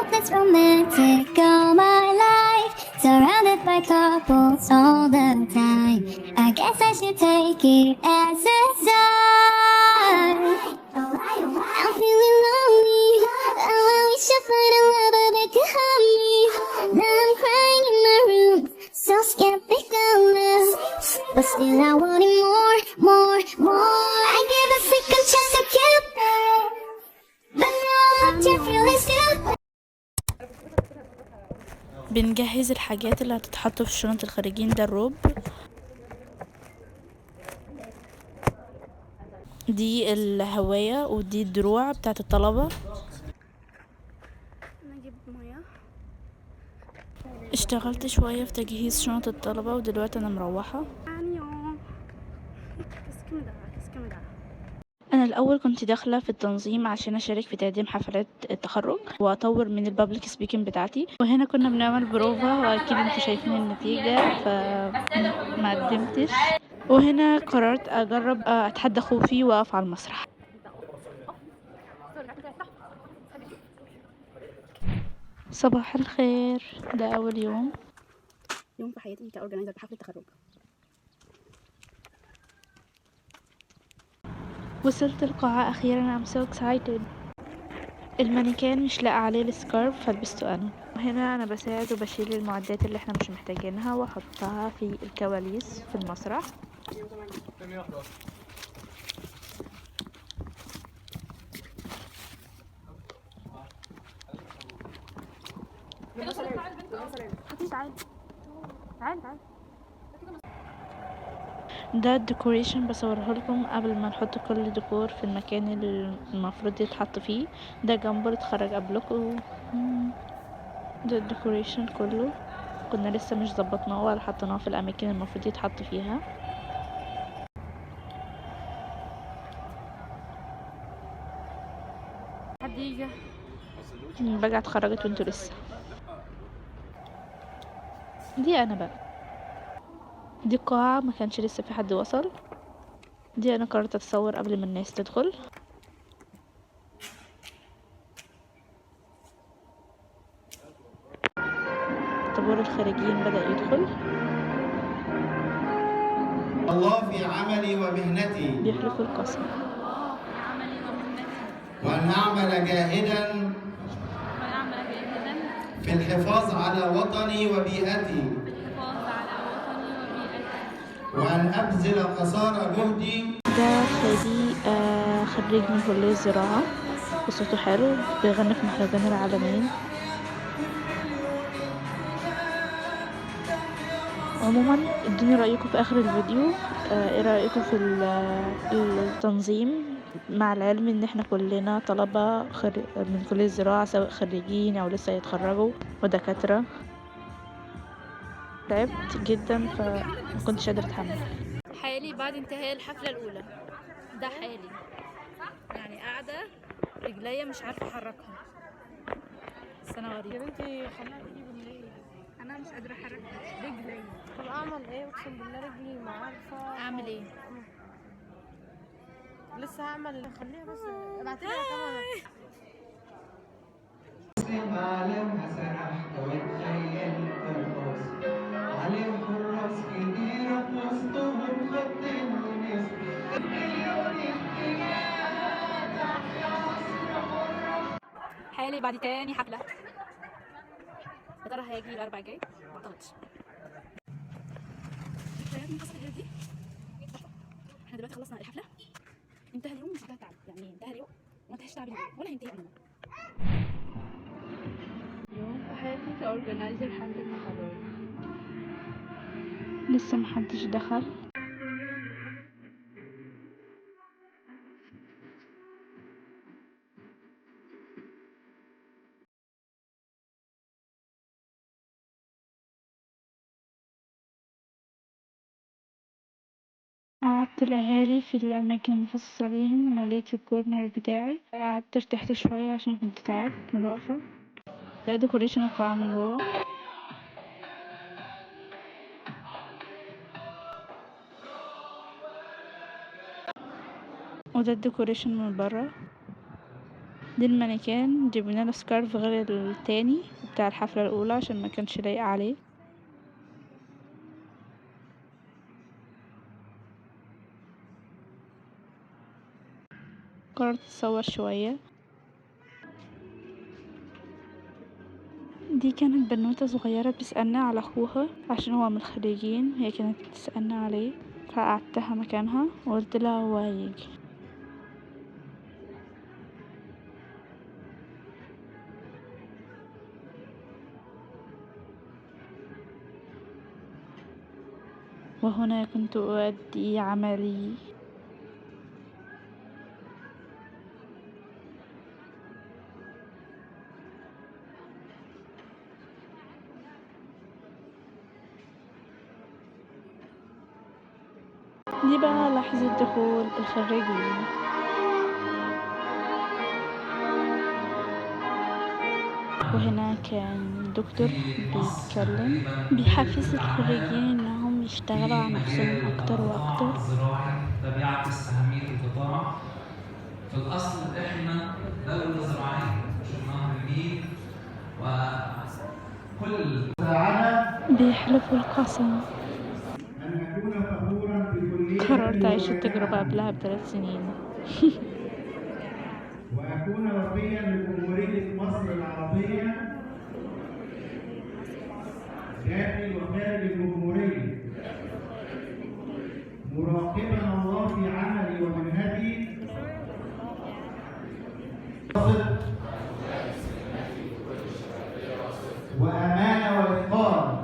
hope that's romantic all my life. Surrounded by couples all the time. I guess I should take it as a sign. I'm feeling lonely. Oh, I wish I find a lover that could help me. Now I'm crying in my room, so scared they don't know. But still I want it more, more, more. I give a second chance to keep it, but now I'm not your feeling stupid. بنجهز الحاجات اللي هتتحط في شنط الخارجين. ده الروب، دي الهواية، ودي الدروع بتاعت الطلبة. نجيب مياه. اشتغلت شوية في تجهيز شنط الطلبة ودلوقتي انا مروحة. انا الاول كنت داخله في التنظيم عشان اشارك في تقديم حفلات التخرج واطور من البابليك سبيكنج بتاعتي، وهنا كنا بنعمل بروفا واكيد انتوا شايفين النتيجه فما قدمتش. وهنا قررت اجرب اتحدى خوفي واقف على المسرح. صباح الخير، ده اول يوم في حياتي كاورجنايزر بحفله التخرج. وصلت القاعة أخيرا. I'm so excited. المانيكان مش لاقى عليه السكارف فلبسته أنا. وهنا أنا بساعد وبشيل المعدات اللي احنا مش محتاجينها وأحطها في الكواليس في المسرح. ده الديكوريشن بصوره لكم قبل ما نحط كل ديكور في المكان اللي المفروض يتحط فيه. ده جنبه اتخرج قبلكم. ده الديكوريشن كله كنا لسه مش ظبطناه ولا حطيناه في الاماكن المفروض يتحط فيها. حديقة بقى اتخرجت وانتوا لسه. دي انا بقى، دي القاعة ما كانش لسه في حد وصل. دي انا قررت اتصور قبل ما الناس تدخل. طابور الخارجين بدأ يدخل. الله في عملي ومهنتي بيحلفوا القسم. وأن أعمل جاهدا في الحفاظ على وطني وبيئتي وأن أبذل قصارى جهدي. ده خالي خريج من كلية الزراعة وصوته حلو، بيغني في مهرجان العالمين. عموما ادوني رأيكم في آخر الفيديو. ايه رأيكم في التنظيم، مع العلم ان احنا كلنا طلبة من كلية الزراعة، سواء خريجين او لسه يتخرجوا ودكاترة. تعبت جدا فمكنتش قادرة اتحمل. حالي بعد انتهاء الحفلة الأولى. ده حالي، يعني قاعدة رجليا مش عارفة احركها. بس انا غريبة. يا بنتي خليها تيجي بالليل. انا مش قادرة احرك رجلي. طب اعمل ايه؟ اقسم بالله رجلي ما عارفه اعمل ايه؟ لسه هعمل. خليها بس ابعتلي رقمها. عالمها سرحت وتخيلت الراس عليه حراس كتيرة في وسطهم خط ونسر مليون اتجاه تحيا مصر حرة. حالي بعد تاني حفلة. يا ترى هيجي الاربع الجاي؟ معتقدش. ذكريات من قصة دي. احنا دلوقتي خلصنا الحفلة، انتهى اليوم مش انتهى التعب، يعني انتهى اليوم وما انتهاش تعب اليوم ولا هينتهي ابدا. يوم في حياتي كأورجنايزر حفلة التخرج. لسه محدش دخل. قعدت الأهالي في الأماكن المخصصة ليهم، مليت الكورنر بتاعي، قعدت ارتحت شوية عشان كنت تعبت من الوقفة. ده ديكوريشن القاعة من جوه. وده الديكوريشن من برا. دي المانيكان جبنا له سكارف غير التاني بتاع الحفلة الأولى عشان ما كانش لايق عليه. قررت اتصور شوية. دي كانت بنوتة صغيرة بتسألنا على اخوها عشان هو من الخريجين، هي كانت بتسألنا عليه فقعدتها مكانها وقلت لها هو هيجي. وهنا كنت أؤدي عملي. دي بقى لحظة دخول الخريجين. وهنا كان الدكتور بيتكلم بيحفز الخريجين انهم يشتغلوا على نفسهم اكتر واكتر. زراعي ده بيعكس أهمية القطاع. في الأصل إحنا دولة زراعية شفناها بالنيل وكل بيحلفوا القسم. أن أكون فخورا بكلية قررت أعيش التجربة قبلها ب3 سنين. وأكون وفيا لجمهورية مصر العربية داخل وخارج الجمهورية، مراقبا الله في عملي ومنهجي وأمانة وإتقان.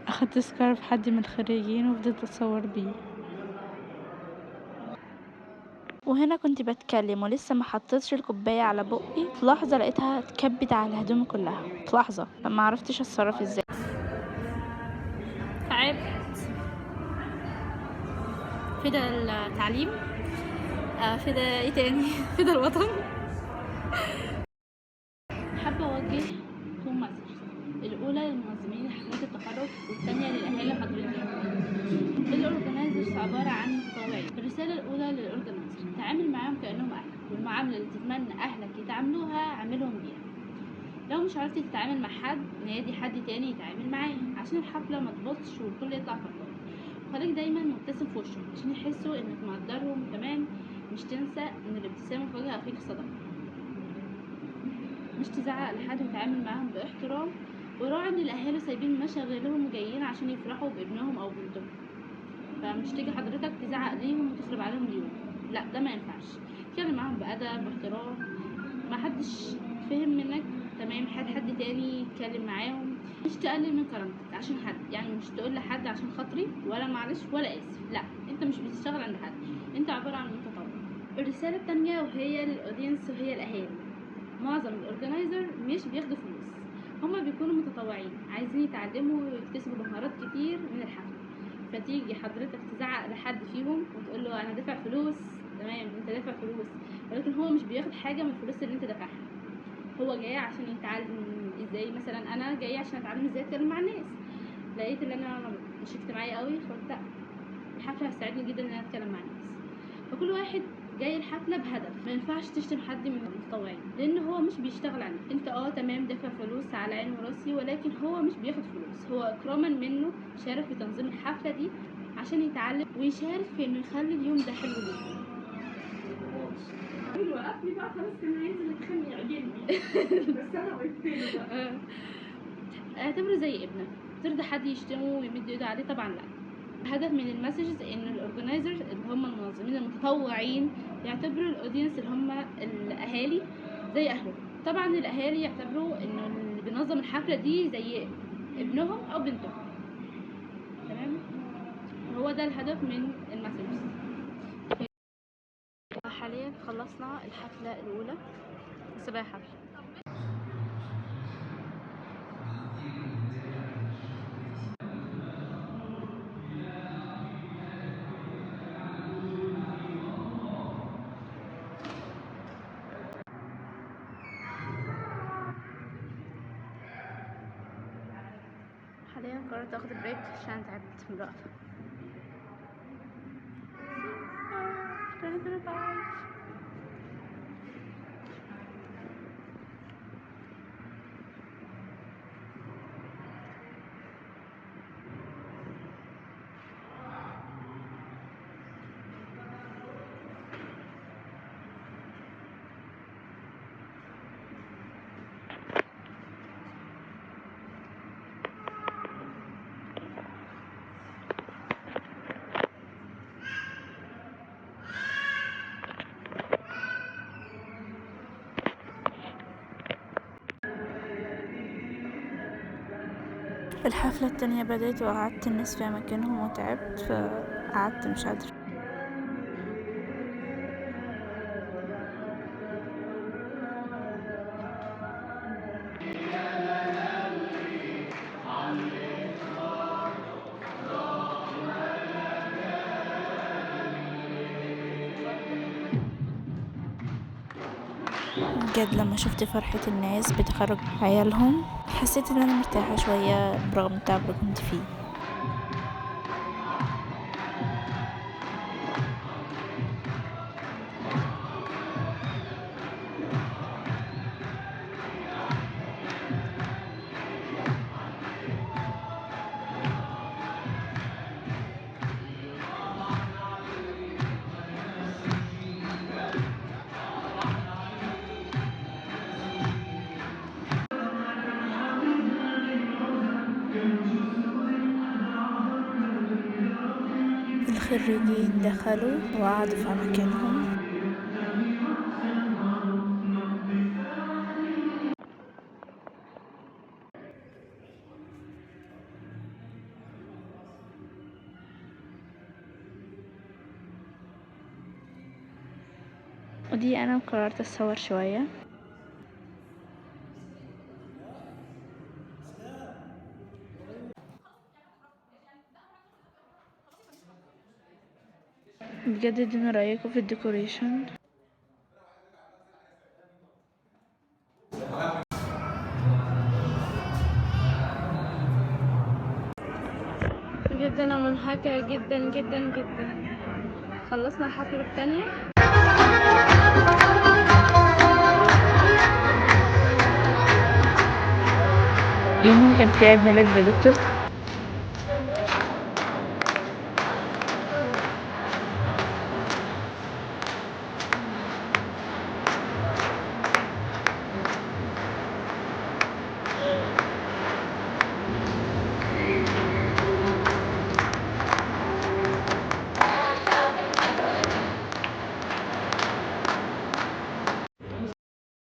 اخدت سكارف حد من الخريجين وفضلت اتصور بيه. وهنا كنت بتكلم ولسه ما حطيتش الكوبايه على بقي، في لحظه لقيتها اتكبت على هدومي كلها في لحظه، فما عرفتش اتصرف ازاي. تعبت في ده التعليم، في ده ايه تاني في ده الوطن. حابه اوجه تو مسج، الاولى للمنظمين حفلات التخرج والثانيه للاهالي حاضرين اليوم. الاورجنايزرز عباره عن متطوعين. الرساله الاولى للاورجنايزر، تعامل معاهم كانهم اهلك، والمعامله اللي تتمنى اهلك يتعاملوها عاملهم بيها. لو مش عرفتي تتعامل مع حد، نادي حد تاني يتعامل معاه عشان الحفله ما تبطش والكل يطلع فرحان. خليك دايما مبتسم في وشهم عشان يحسوا انك مقدرهم. كمان مش تنسى ان الابتسامه في وجه اخيك صدقه. مش تزعق لحد وتعامل معاهم باحترام، وراعي ان الاهالي سايبين مشاغلهم وجايين عشان يفرحوا بابنهم او بنتهم، فمش تيجي حضرتك تزعق ليهم وتخرب عليهم اليوم. لا، ده ما ينفعش. اتكلم معاهم بادب باحترام. ما حدش فهم منك، تمام، حد تاني يتكلم معاهم. مش تقلل من كرامتك عشان حد، يعني مش تقول لحد عشان خاطري ولا معلش ولا اسف. لا، انت مش بتشتغل عند حد، انت عباره عن متطوع. الرساله التانية وهي للاودينس وهي الاهالي، معظم الاورجنايزر مش بياخدوا فلوس، هما بيكونوا متطوعين عايزين يتعلموا ويكتسبوا مهارات كتير من الحفله. فتيجي حضرتك تزعق لحد فيهم وتقول له انا دافع فلوس، تمام، انت دافع فلوس، ولكن هو مش بياخد حاجه من الفلوس اللي انت دافعها. هو جاي عشان يتعلم ازاي، مثلا انا جاي عشان اتعلم ازاي اتكلم مع الناس، لقيت ان انا مش اجتماعيه قوي، فقلت لا، الحفله هتساعدني جدا ان انا اتكلم مع الناس. فكل واحد جاي الحفله بهدف. ما ينفعش تشتم حد من المتطوعين لان هو مش بيشتغل عليك. انت تمام دافع فلوس على عيني وراسي، ولكن هو مش بياخد فلوس، هو اكراما منه شارك في تنظيم الحفله دي عشان يتعلم ويشارك في انه يخلي اليوم ده حلو جدا. وقفني بقى خلاص، كان هينزل يتخانق يعجبني بس انا وقفت له بقى. اعتبره زي ابنك، ترضى حد يشتمه ويمد ايده عليه؟ طبعا لا. الهدف من المسجز ان الاورجنايزرز اللي هم المنظمين المتطوعين يعتبروا الاودينس اللي هم الاهالي زي اهلهم. طبعا الاهالي يعتبروا انه اللي بينظم الحفله دي زي ابنهم او بنتهم، تمام. هو ده الهدف من المسجز. حاليا خلصنا الحفله الاولى، لسه بقى حفله. حاليا قررت اخد بريك عشان تعبت من الوقفه. الحفلة التانية بدأت وقعدت الناس في أماكنهم وتعبت، فقعدت مش قادرة. بجد لما شفت فرحة الناس بتخرج عيالهم حسيت ان انا مرتاحة شوية برغم التعب اللي كنت فيه. الخريجين دخلوا وقعدوا في أماكنهم. ودي انا قررت اتصور شوية. بجد ادوني رأيكم في الديكوريشن. بجد انا منهكة جدا جدا جدا. خلصنا الحفلة التانية. يومها كان في عيد ميلاد لدكتور.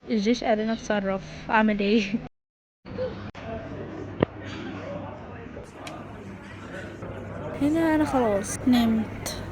الجيش قال لنا اتصرف، اعمل ايه؟ هنا انا خلاص نمت.